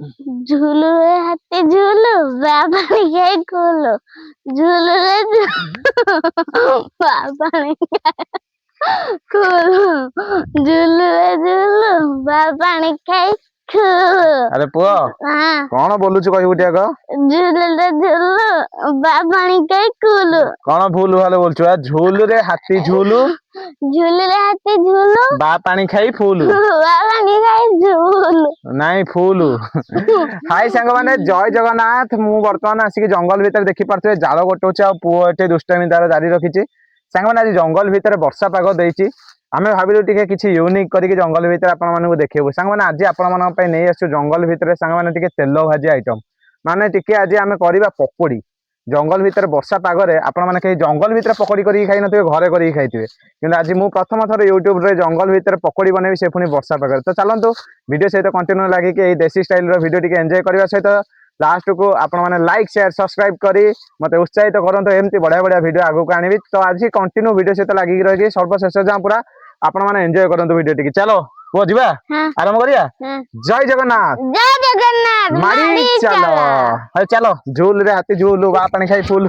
झूलू रे हाथी झूलू बाबा खाई खोलो झूलू रे बाबा खोलो झूलू रे झूलू बाबा खाई खोलो। अरे पुआ कौन बोलुछु कहबू टिया को झूलू रे झूलू बाबा खाई खोलो कौन भूल भाल बोलछु झूलू रे हाथी झूलू झूलू रे हाथी झूलू बा पानी खाई फूलू बाबा खाई झूलू नाई फूलू हाय सांग माने जय जगन्नाथ मु वर्तमान आसिक जंगल भीतर देखि पारथि जाल गोटोचे आ पुओ एटे दुष्टामी तार जारी रखिछि सांग माने आज जंगल भीतर वर्षा पाग देइछि आमे भाबिलु टिके किछि यूनिक करिके जंगल भीतर आपण मानकु देखेबु सांग माने आज आपण मानक पय नै आसु जंगल भीतर सांग माने टिके तेलो भाजी आइटम माने टिके आज आमे करिबा पकोड़ी जंगल भीतर वर्षा पागरे आपण माने कहीं जंगल भीतर पकोड़ी करी खाइ नथिबे घरे करी खाइथिबे किंतु आज मु प्रथम थर यूट्यूब रे जंगल भीतर पकोड़ी बनेबी से पुनी वर्षा पागरे तो चलंतु वीडियो सहित कंटिन्यू लागी कि देसी स्टाइल रो वीडियो टिके एंजॉय करबा सहित लास्ट को आपण माने लाइक शेयर सब्सक्राइब करी मते उत्साहित करंतु एमती बढ़िया बढ़िया वीडियो आगु को आनिबी तो आज कंटिन्यू वीडियो सहित लागी रही सर्वशेष जा पूरा आपण माने एंजॉय करंतु वीडियो टिके चलो वो जीवा आरंभ करिया जय जगन्नाथ माड़ी चलो है चलो झूल रे हाथी झूलू बा पानी खाई फूल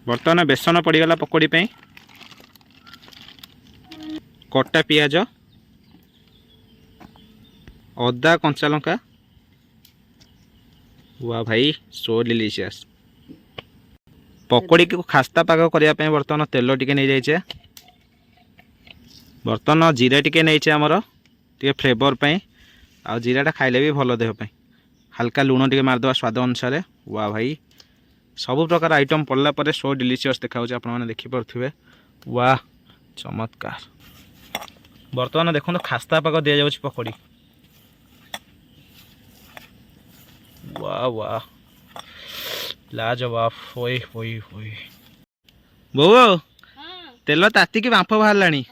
बर्तमान बेसन पड़गला पकोड़ी पे कटा पियाज अदा कंचा लंका वाह भाई सो डिलीशियस पकोड़ी को खास्ता पाग करने बर्तमान तेल टिके नहीं जाइए बर्तमान जीरा टिके नहीं आमर टे फ्लेवर पे आ जीराटा खाइले भी भल देह हल्का लुण टिके मारदे स्वाद अनुसार वाह भाई सबु प्रकार आइटम पड़ला पर सो डिलीशियस देखा आपने देखिपे वाह चमत्कार बर्तमान देखो खास्ता पाग दि जाऊँ पकोड़ी वाह वाह लाजवाब होई होई होई बो तेल ताती की बांफ बाहर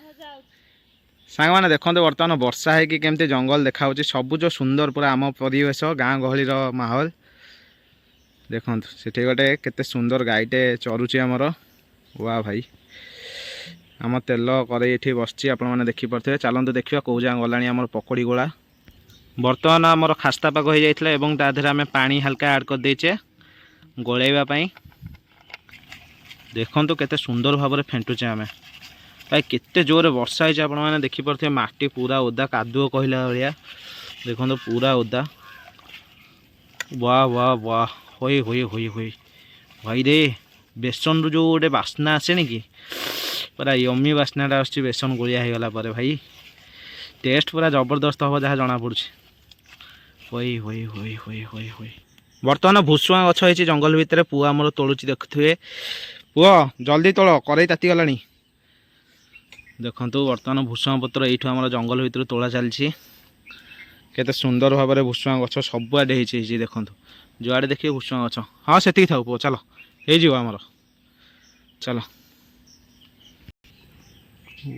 सांग मैंने देखते बर्तमान वर्षा है कि केमती जंगल देखा सबुज सुंदर पूरा आम परिवेश गाँ गहली माहौल देखो सेठी गोटे केते सुंदर गाईटे चरुची आमर वाह भाई आम तेल कड़े ये बसची आपण मैंने देखिपे चलते देखा कौ जहाँ गला आम पकोड़ी गोला बर्तमान आमर खास्ता पाग हो जाता है तादेह आम पानी हल्का ऐड कर देचे गोलैवाई देखु केते सुंदर भाव में फेंटुचे आम भाई केते जोर वर्षा होती आप देखिपे माटी पूरा ओदा कादुओ कहला भाया देखो पूरा ओदा वाह वाह वाह होई होई होई होई भाई रे बेसन रू जो गोटे बास्ना आसे कि पूरा यमी बास्नाटा आस बेसन गोलिया हो गला भाई टेस्ट पूरा जबरदस्त हम जहाँ जना पड़ी होई होई होई होई होई होई बर्तमान भुसुआ गछ होती जंगल भितर पुआ आमर तोलुची देखुए पुआ जल्दी तोल कड़े ताती गला देखु बर्तमान भुसुआ पत्र यू आम जंगल भितर तोला चलती केते सुंदर भाव में भुसुआ गछ सबुआडे देखु जुआड़े देखिए भुसुआ गछ हाँ से था पुआ चलो हो आमर चलो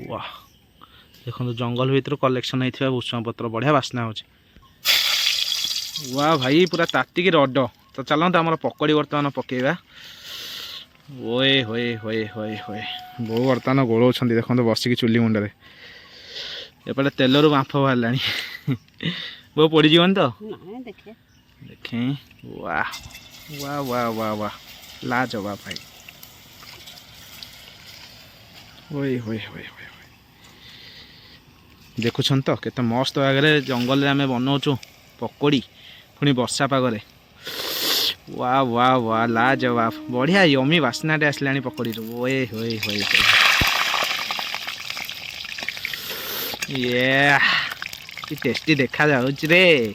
वाह देखो जंगल भितर कलेक्शन होता भुसुआ पत्र बढ़िया बास्ना हो वाह भाई पूरा तातिक रड तो चलते आम पकोड़ी बर्तमान पकेबा ओए होए होए होए होए बो बर्तमान गोलौं देखो बसिक चुली मुंडे एपटे तेल रू बांफ बाहर बो पड़ीजन तो देखें वाह वाह वाह वाह वाह लाजवाब भाई ओए होए होए होए देखुन तो केते मस्त आगे जंगल आम बनाऊँ पकोड़ी पुणी वर्षा पागरे वाह वाह वाह लाजवाब बढ़िया यमी बास्नाटे आसला पकोड़ी ओए होए होए ये कि टेस्टी देखा जाउछ रे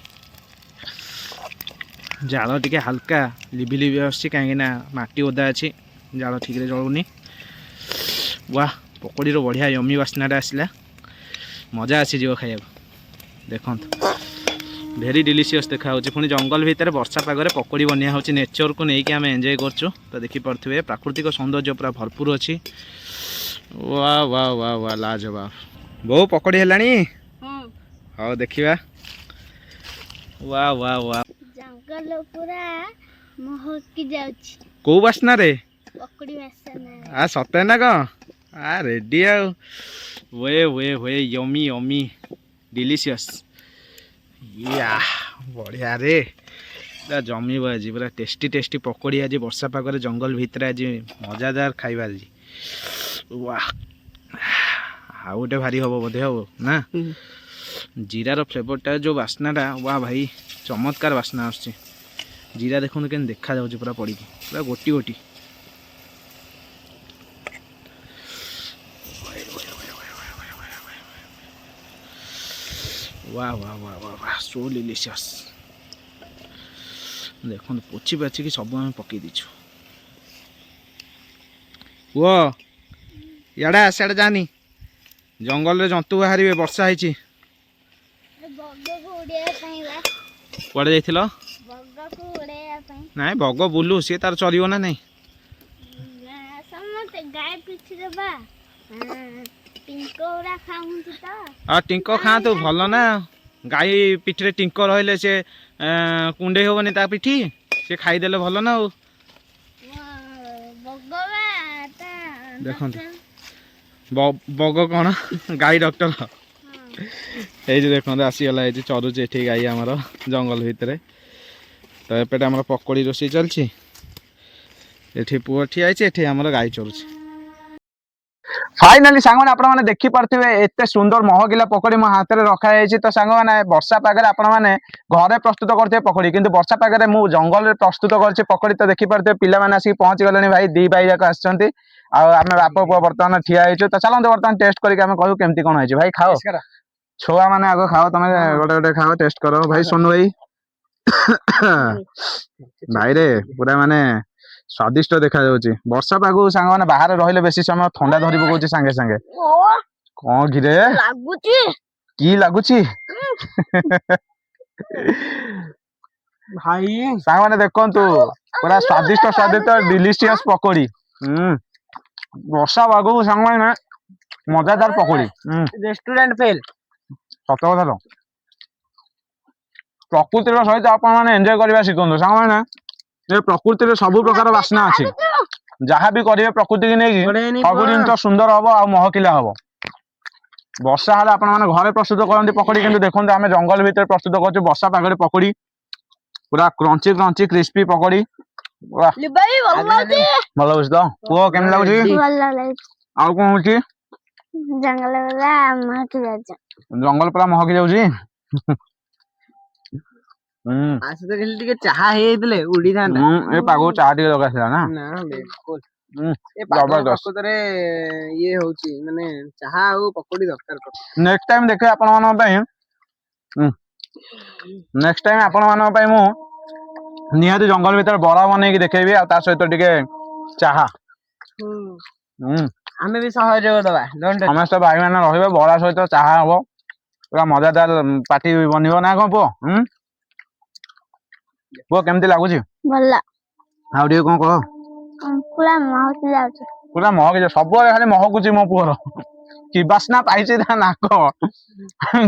जाल टिके हल्का लिबि लिबि आछि काहे ना माटी ओदा अछि जाल ठीक रे जळुनी वाह पकोड़ी रो बढ़िया यमी वासनाटा आसला मजा आसी जीव खाइबा देखंत भेरी डिलीशियस देखा होची पुनी जंगल भितर वर्षा पागरे पकोड़ी बनिया होची नेचर को नेकी आमे एन्जॉय करछु तो देखि परथुवे प्राकृतिक सौंदर्य पूरा भरपूर अछि वाह वाह वाह वाह लाजवाब बहु पकोड़ी हेलानी हां देखिबा वाह वाह वाह जंगल पूरा महकी जाउछि को वासना रे पकोड़ी वासना आ सते ना को आ रेडी आ वे वे यमी यमी डिलीशियस या बढ़िया रे पूरा जमी आज पूरा टेस्टी टेस्टी पकोड़ी आज वर्षा पागरे जंगल भितर आज मजादार खाइबा आज वाह आ गोटे भारी हम बोधे हम ना जीरार फ्लेवरटा जो बास्नाटा वाह भाई चमत्कार बास्ना आसुची जीरा देखो के देखा जाउची पूरा पड़ी पूरा गोटी गोटी वाह वाह वाह वाह वाह सो डिलीशियस देखो पोची पाची कि सब आम पकई दीचु वो याडा सियाडे जानी जंगल रे जंतु बाहर वर्षा होईची कुआडे जाइथिलो नाई बग बुलू सी तार चलियो ना नहीं आ टिंको खा तो भल ना गाई पिठरे टिंको रहिले से कुंडे होबनी ता पिठी से खाईदेले भल ना हो देखो बग कौन गाई डॉक्टर ये देखते आसीगला ये चरुचे ये गाई आमर जंगल भितर तो एपटे आम पकोड़ी रोषे चलती ये पुओ ठिया ये आम गाई चरुचे फाइनाली सांग मैंने देखी पारे एत सुंदर महकिला पकोड़ी मो हाथ में रखाई तो सांग मैंने वर्षा पागे आपने घरे प्रस्तुत करते पकोड़ी किंतु वर्षा पागे मुझे जंगल में प्रस्तुत कर पकोड़ी तो देखी पारे पे आसिक पहुंच गले भाई दी भाई जाक आम बाप पुआ बर्तमान ठिया हो तो चलते बर्तमान टेस्ट करके कहू केमती कौन है भाई खाओ छुआ मैंने आग खाओ तुम गोटे गोटे खाओ टेस्ट करो भाई सोनू भाई भाई रे पूरा माने स्वादिष्ट देखा जाउची वर्षा पागु सांग माने बाहर रहिले बेसी समय ठंडा धरि पकोची संगे संगे कोन घिरे लागुची की लागुची भाई सांग माने देखंतु पूरा स्वादिष्ट स्वादिष्ट डिलीशियस पकोड़ी वर्षा पागु सांग माने मजादार पकोड़ी रेस्टोरेंट फेल सत कथा तो प्रकृतिर सहित आप एंजॉय करवा शिखु सांग मैंने ये प्रकृति सब प्रकार बास्ना अच्छी जहाँ भी करेंगे प्रकृति की नहीं सब जिन सुंदर हम आ महकिला हम वर्षा हेल्ला आपने घरे प्रस्तुत करते पकोड़ी किंतु देखते आम जंगल भितर प्रस्तुत कर वर्षा पागरे पकोड़ी पूरा क्रंची क्रंची क्रिस्पी पकोड़ी भल लगे तो पुओ केम लगे आउ कौन हो जंगल पूरा महकी जाऊँ चाहा उड़ी था पागो चाह टे लगा ना जबरदस्त ये होची माने चाहा और पकोड़ी दरकार नेक्स्ट टाइम देखे आपण मानन पई नेक्स्ट टाइम आपण मानन पई मु निहाती जंगल भीतर बरा बनै कि देखेबी आ ता सहित टिके चाहा हमें भी सहयोग दबा समस्त भाई माने रहिबे बरा सहित चाहा हबो पूरा मजादार पार्टी बनिबो ना को पो वो केमती लागुची भल्ला हाउ डी कोन कहो पूरा महक जाउची पूरा महक जा सब खाली महकुची मो पुअर कि बासना पाइची ना नाक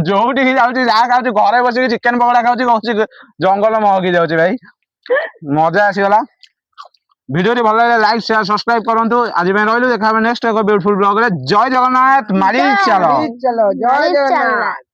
जोठी की जाउची जा खाउची घरे बसी चिकन पकोड़ा खाउची कहूची जंगल महकी जाउची भाई मजा आसी गला वीडियो टी भल लागे लाइक शेयर सब्सक्राइब करंतु आज में रहलु देखा नेक्स्ट एक ब्यूटीफुल ब्लॉग रे जय जगन्नाथ मारी चलो जय जगन्नाथ।